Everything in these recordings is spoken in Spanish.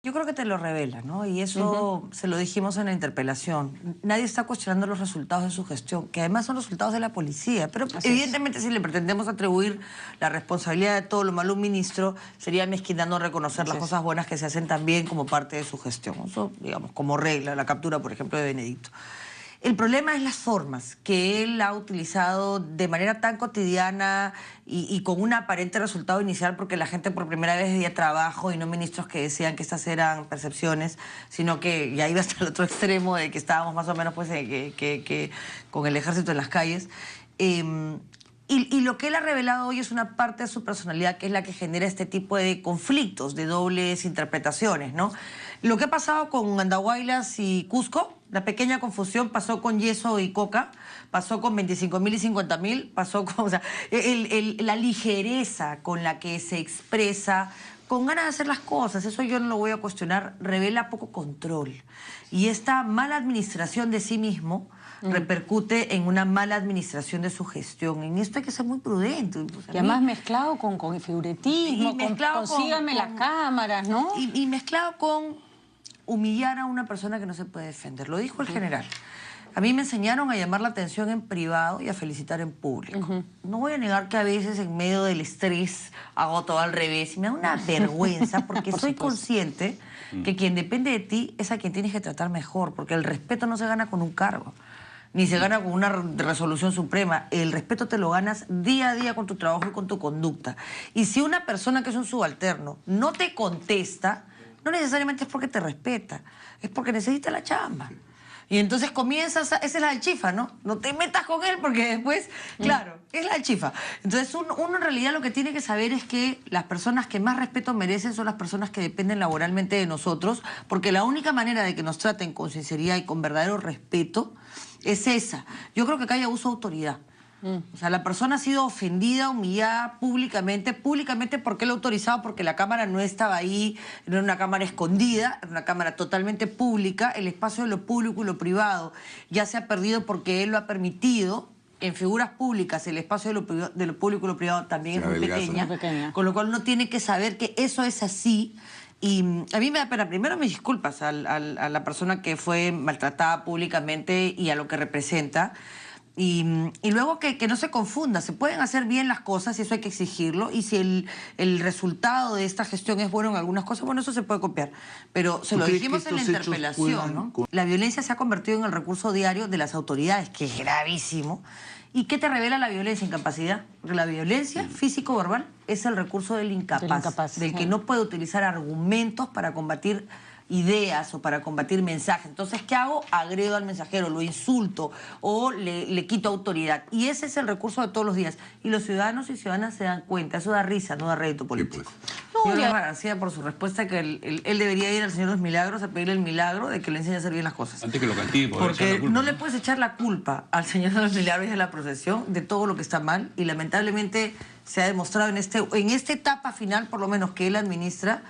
Yo creo que te lo revela, ¿no? Y eso se lo dijimos en la interpelación. Nadie está cuestionando los resultados de su gestión, que además son resultados de la policía. Pero evidentemente si le pretendemos atribuir la responsabilidad de todo lo malo a un ministro, sería mezquindad no reconocer las cosas buenas que se hacen también como parte de su gestión. Eso, digamos, como regla, la captura, por ejemplo, de Benedicto. El problema es las formas que él ha utilizado de manera tan cotidiana y con un aparente resultado inicial, porque la gente por primera vez veía trabajo y no ministros que decían que estas eran percepciones, sino que ya iba hasta el otro extremo de que estábamos más o menos pues, con el ejército en las calles. Y lo que él ha revelado hoy es una parte de su personalidad que es la que genera este tipo de conflictos, de dobles interpretaciones, ¿no? Lo que ha pasado con Andahuaylas y Cusco, la pequeña confusión, pasó con Yeso y Coca, pasó con 25.000 y 50.000, pasó con... O sea, la ligereza con la que se expresa, con ganas de hacer las cosas, eso yo no lo voy a cuestionar, revela poco control. Y esta mala administración de sí mismo repercute en una mala administración de su gestión. En esto hay que ser muy prudente. Pues, y además mezclado con figuretismo, consíganme las cámaras, ¿no? Y mezclado con humillar a una persona que no se puede defender. Lo dijo el general. A mí me enseñaron a llamar la atención en privado y a felicitar en público. No voy a negar que a veces en medio del estrés hago todo al revés y me da una vergüenza porque soy consciente que quien depende de ti es a quien tienes que tratar mejor, porque el respeto no se gana con un cargo, ni se gana con una resolución suprema. El respeto te lo ganas día a día con tu trabajo y con tu conducta. Y si una persona que es un subalterno no te contesta, no necesariamente es porque te respeta, es porque necesita la chamba. Y entonces comienzas, esa es la del chifa, ¿no? No te metas con él porque después, claro, es la del chifa. Entonces uno en realidad lo que tiene que saber es que las personas que más respeto merecen son las personas que dependen laboralmente de nosotros, porque la única manera de que nos traten con sinceridad y con verdadero respeto es esa. Yo creo que acá hay abuso de autoridad. O sea, la persona ha sido ofendida, humillada públicamente porque él lo autorizado, porque la cámara no estaba ahí, no era una cámara escondida, era una cámara totalmente pública. El espacio de lo público y lo privado ya se ha perdido porque él lo ha permitido. En figuras públicas el espacio de lo público y lo privado también es muy pequeña, con lo cual uno tiene que saber que eso es así. Y a mí me da pena, primero mis disculpas a la persona que fue maltratada públicamente y a lo que representa. Y luego que no se confunda, se pueden hacer bien las cosas y eso hay que exigirlo, y si el resultado de esta gestión es bueno en algunas cosas, bueno, eso se puede copiar. Pero se lo dijimos en la interpelación, ¿no? La violencia se ha convertido en el recurso diario de las autoridades, que es gravísimo. ¿Y qué te revela la violencia? Incapacidad. Porque la violencia físico-verbal es el recurso del incapaz, del que no puede utilizar argumentos para combatir ideas o para combatir mensajes. Entonces, ¿qué hago? Agredo al mensajero, lo insulto o le quito autoridad. Y ese es el recurso de todos los días. Y los ciudadanos y ciudadanas se dan cuenta. Eso da risa, no da rédito político. Señor García, por su respuesta, que él debería ir al Señor de los Milagros a pedirle el milagro de que le enseñe a hacer bien las cosas. Antes que lo castigue. Porque no le puedes echar la culpa al Señor de los Milagros y a la procesión de todo lo que está mal. Y lamentablemente se ha demostrado en esta etapa final, por lo menos que él administra,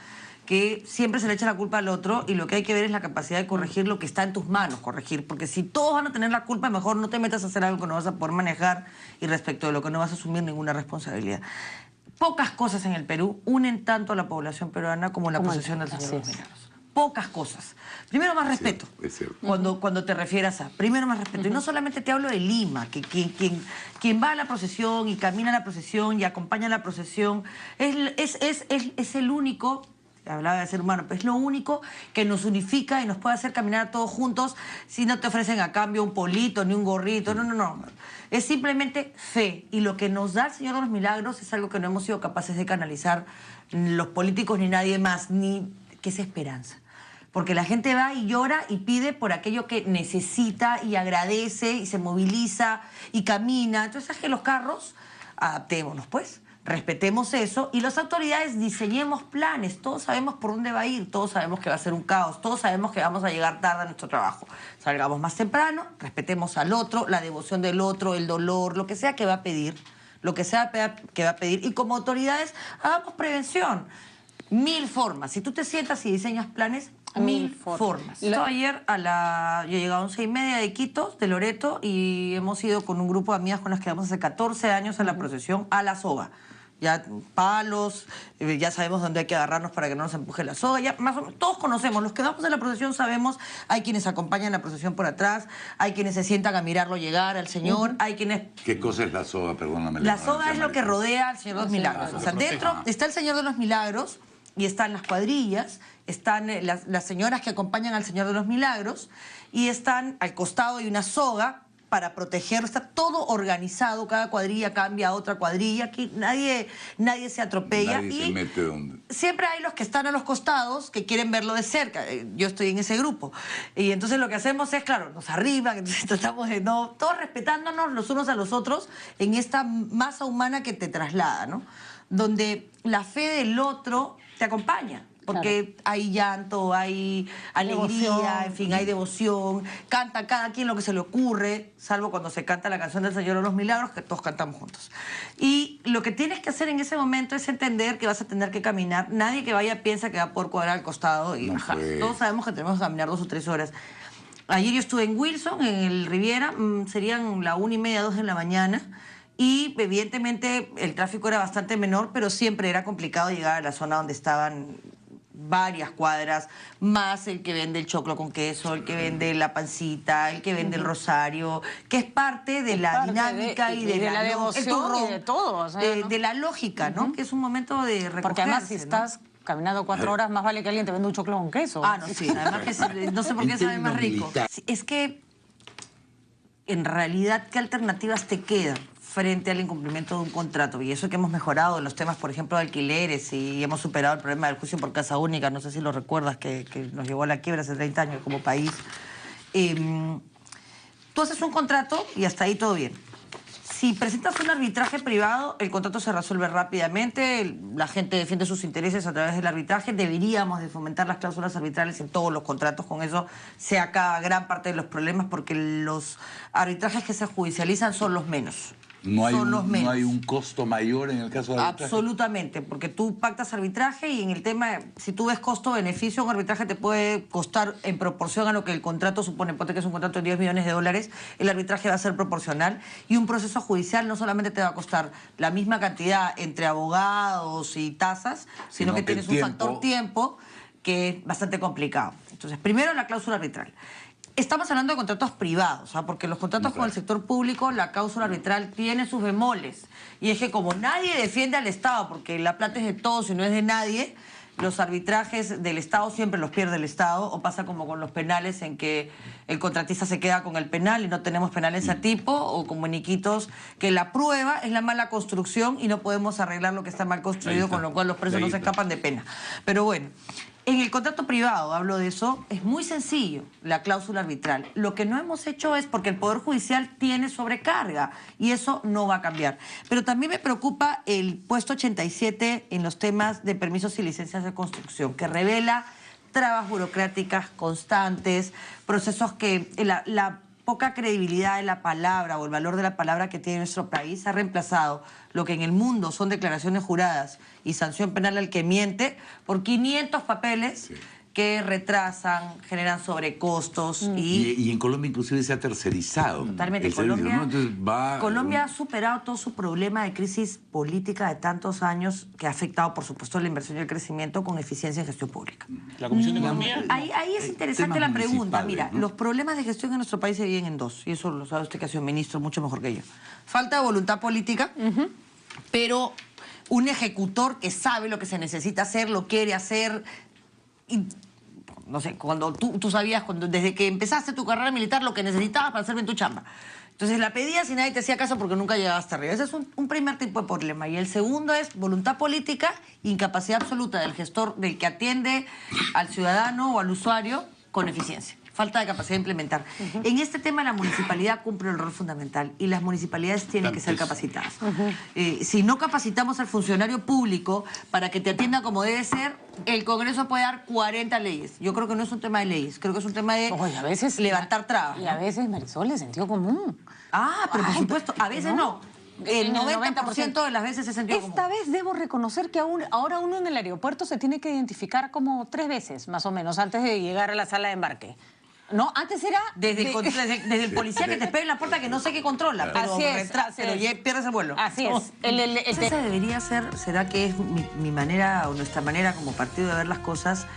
que siempre se le echa la culpa al otro, y lo que hay que ver es la capacidad de corregir lo que está en tus manos, corregir. Porque si todos van a tener la culpa, mejor no te metas a hacer algo que no vas a poder manejar y respecto de lo que no vas a asumir ninguna responsabilidad. Pocas cosas en el Perú unen tanto a la población peruana como la procesión del Señor de los Milagros. Pocas cosas. Primero, más respeto. Cuando te refieras a... Primero, más respeto. Y no solamente te hablo de Lima, que quien va a la procesión y camina a la procesión y acompaña a la procesión es el único... Hablaba de ser humano, pero es lo único que nos unifica y nos puede hacer caminar todos juntos si no te ofrecen a cambio un polito ni un gorrito. No. Es simplemente fe. Y lo que nos da el Señor de los Milagros es algo que no hemos sido capaces de canalizar los políticos ni nadie más, que es esperanza. Porque la gente va y llora y pide por aquello que necesita y agradece y se moviliza y camina. Entonces, ¿sabes que los carros? Adaptémonos, pues. Respetemos eso y las autoridades diseñemos planes. Todos sabemos por dónde va a ir, todos sabemos que va a ser un caos, todos sabemos que vamos a llegar tarde a nuestro trabajo. Salgamos más temprano, respetemos al otro, la devoción del otro, el dolor, lo que sea que va a pedir, y como autoridades hagamos prevención. 1000 formas. Si tú te sientas y diseñas planes, 1000 formas. Ayer yo llegué a 11:30 de Quito, de Loreto, y hemos ido con un grupo de amigas con las que vamos hace 14 años a la procesión a La Soga. ya palos, ya sabemos dónde hay que agarrarnos para que no nos empuje la soga, ya más o menos, todos conocemos, los que vamos en la procesión sabemos, hay quienes acompañan la procesión por atrás, hay quienes se sientan a mirarlo llegar al Señor, hay quienes... ¿Qué cosa es la soga? Perdóname. La soga es lo que rodea al Señor de los Milagros. O sea, dentro está el Señor de los Milagros y están las cuadrillas, están las señoras que acompañan al Señor de los Milagros y están al costado hay una soga para protegerlo. Está todo organizado, cada cuadrilla cambia a otra cuadrilla, aquí nadie se atropella. Nadie se mete donde... Siempre hay los que están a los costados que quieren verlo de cerca. Yo estoy en ese grupo. Y entonces lo que hacemos es, claro, nos arriban, entonces tratamos de no... Todos respetándonos los unos a los otros en esta masa humana que te traslada, ¿no? Donde la fe del otro te acompaña. Porque hay llanto, hay alegría, devoción. En fin, hay devoción. Canta cada quien lo que se le ocurre, salvo cuando se canta la canción del Señor de los Milagros, que todos cantamos juntos. Y lo que tienes que hacer en ese momento es entender que vas a tener que caminar. Nadie que vaya piensa que va a poder cuadrar al costado y bajar. Todos sabemos que tenemos que caminar 2 o 3 horas. Ayer yo estuve en Wilson, en el Riviera, serían la 1:30, 2 de la mañana. Y evidentemente el tráfico era bastante menor, pero siempre era complicado llegar a la zona donde estaban varias cuadras, más el que vende el choclo con queso, el que vende la pancita, el que vende el rosario, que es parte de la dinámica y de la devoción y de todo. O sea, ¿no? De la lógica, ¿no? Que es un momento de recogerse. Porque además si estás caminando 4 horas, más vale que alguien te venda un choclo con queso. Ah, no, sí. Además que no sé por qué sabe más rico. Es que, en realidad, ¿qué alternativas te quedan frente al incumplimiento de un contrato? Y eso que hemos mejorado en los temas, por ejemplo, de alquileres, y hemos superado el problema del juicio por casa única, no sé si lo recuerdas, que nos llevó a la quiebra hace 30 años como país. Tú haces un contrato y hasta ahí todo bien. Si presentas un arbitraje privado, el contrato se resuelve rápidamente, la gente defiende sus intereses a través del arbitraje. Deberíamos de fomentar las cláusulas arbitrales en todos los contratos, con eso se acaba gran parte de los problemas, porque los arbitrajes que se judicializan son los menos. No hay un costo mayor en el caso de arbitraje. Absolutamente, porque tú pactas arbitraje y en el tema, si tú ves costo-beneficio, un arbitraje te puede costar en proporción a lo que el contrato supone. Ponte que es un contrato de 10 millones de dólares, el arbitraje va a ser proporcional y un proceso judicial no solamente te va a costar la misma cantidad entre abogados y tasas, sino que tienes un factor tiempo que es bastante complicado. Entonces, primero la cláusula arbitral. Estamos hablando de contratos privados, ¿ah? Porque los contratos con el sector público, la cláusula arbitral tiene sus bemoles. Y es que como nadie defiende al Estado, porque la plata es de todos y no es de nadie, los arbitrajes del Estado siempre los pierde el Estado, o pasa como con los penales, en que el contratista se queda con el penal y no tenemos penales a tipo, o como en Iquitos, que la prueba es la mala construcción y no podemos arreglar lo que está mal construido, con lo cual los presos no se escapan de pena. Pero bueno, en el contrato privado, hablo de eso, es muy sencillo la cláusula arbitral. Lo que no hemos hecho es porque el Poder Judicial tiene sobrecarga y eso no va a cambiar. Pero también me preocupa el puesto 87 en los temas de permisos y licencias de construcción, que revela trabas burocráticas constantes, procesos que la poca credibilidad de la palabra o el valor de la palabra que tiene nuestro país ha reemplazado lo que en el mundo son declaraciones juradas y sanción penal al que miente por 500 papeles que retrasan, generan sobrecostos. Y en Colombia inclusive se ha tercerizado. Totalmente. Colombia, ¿no? Entonces Colombia ha superado todo su problema de crisis política de tantos años que ha afectado, por supuesto, la inversión y el crecimiento con eficiencia en gestión pública. ¿La Comisión de Economía? Ahí es interesante la pregunta. Mira, ¿no? Los problemas de gestión en nuestro país se dividen en 2, y eso lo sabe usted que ha sido ministro mucho mejor que yo. Falta de voluntad política, pero un ejecutor que sabe lo que se necesita hacer, lo quiere hacer. Y, no sé, cuando tú sabías, desde que empezaste tu carrera militar, lo que necesitabas para hacer bien tu chamba. Entonces la pedías y nadie te hacía caso porque nunca llegabas hasta arriba. Ese es un primer tipo de problema. Y el segundo es voluntad política, incapacidad absoluta del gestor, del que atiende al ciudadano o al usuario con eficiencia. Falta de capacidad de implementar. En este tema la municipalidad cumple el rol fundamental y las municipalidades tienen que ser capacitadas. Si no capacitamos al funcionario público para que te atienda como debe ser, el Congreso puede dar 40 leyes. Yo creo que no es un tema de leyes, creo que es un tema de levantar trabas. Y a veces, Marisol, de sentido común. Ah, pero por supuesto, a veces no. El 90% de las veces es sentido común. Esta vez debo reconocer que ahora uno en el aeropuerto se tiene que identificar como 3 veces, más o menos, antes de llegar a la sala de embarque. No, antes era... Desde el policía que te espera en la puerta que no sé qué controla, pero, ya pierdes el vuelo. Así es. Esa debería ser, será que es mi manera o nuestra manera como partido de ver las cosas.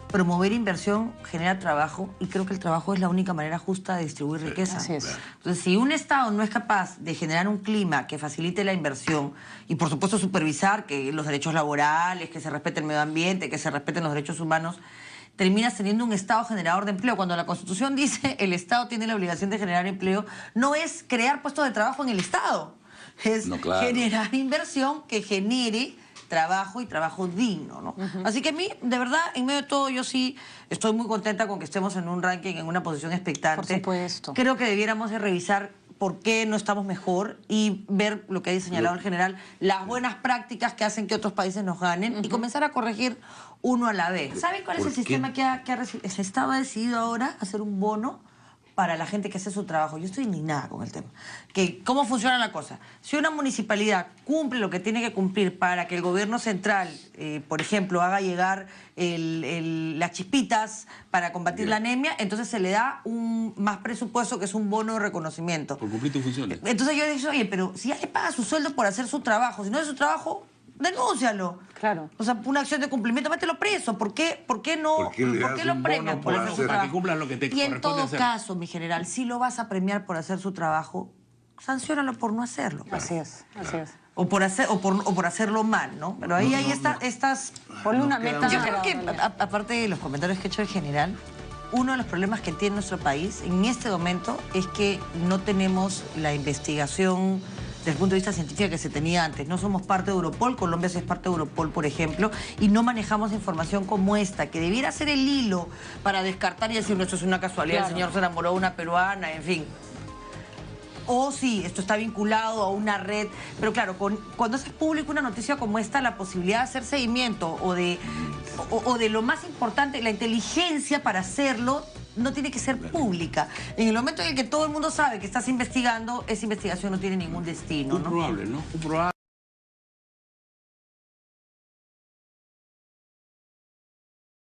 Promover inversión genera trabajo y creo que el trabajo es la única manera justa de distribuir riqueza. Así es. Entonces, si un Estado no es capaz de generar un clima que facilite la inversión y, por supuesto, supervisar que los derechos laborales, que se respete el medio ambiente, que se respeten los derechos humanos, terminas teniendo un Estado generador de empleo. Cuando la Constitución dice el Estado tiene la obligación de generar empleo, no es crear puestos de trabajo en el Estado, es generar inversión que genere trabajo y trabajo digno, ¿no? Así que a mí, de verdad, en medio de todo, yo sí estoy muy contenta con que estemos en un ranking, en una posición expectante. Por supuesto. Creo que debiéramos de revisar por qué no estamos mejor y ver lo que ha señalado el general, las buenas prácticas que hacen que otros países nos ganen y comenzar a corregir uno a la vez. ¿Saben cuál es el sistema que ha recibido? El Estado ha decidido ahora hacer un bono para la gente que hace su trabajo. Yo estoy indignada con el tema. ¿Cómo funciona la cosa? Si una municipalidad cumple lo que tiene que cumplir para que el gobierno central, por ejemplo, haga llegar las chispitas para combatir la anemia, entonces se le da un más presupuesto, que es un bono de reconocimiento. Por cumplir tus funciones. Entonces yo dije, oye, pero si ya le paga su sueldo por hacer su trabajo, si no es su trabajo, denúncialo. Claro. O sea, una acción de cumplimiento, mételo preso. ¿Por qué no? ¿Por qué lo premias por hacer su trabajo? Para que cumplan lo que te corresponde hacer. Y en todo caso, mi general, si lo vas a premiar por hacer su trabajo, sanciónalo por no hacerlo. Así es, así es. O por hacerlo mal, ¿no? Pero ahí estas... Ponle una meta. Yo creo que, aparte de los comentarios que ha hecho el general, uno de los problemas que tiene nuestro país en este momento es que no tenemos la investigación desde el punto de vista científico que se tenía antes. No somos parte de Europol, Colombia sí es parte de Europol, por ejemplo, y no manejamos información como esta, que debiera ser el hilo para descartar y decir, no, esto es una casualidad, el señor se enamoró de una peruana, en fin. O sí, esto está vinculado a una red. Pero claro, cuando haces público una noticia como esta, la posibilidad de hacer seguimiento o de lo más importante, la inteligencia para hacerlo, no tiene que ser pública. En el momento en el que todo el mundo sabe que estás investigando, esa investigación no tiene ningún destino, ¿no? Muy probable, ¿no?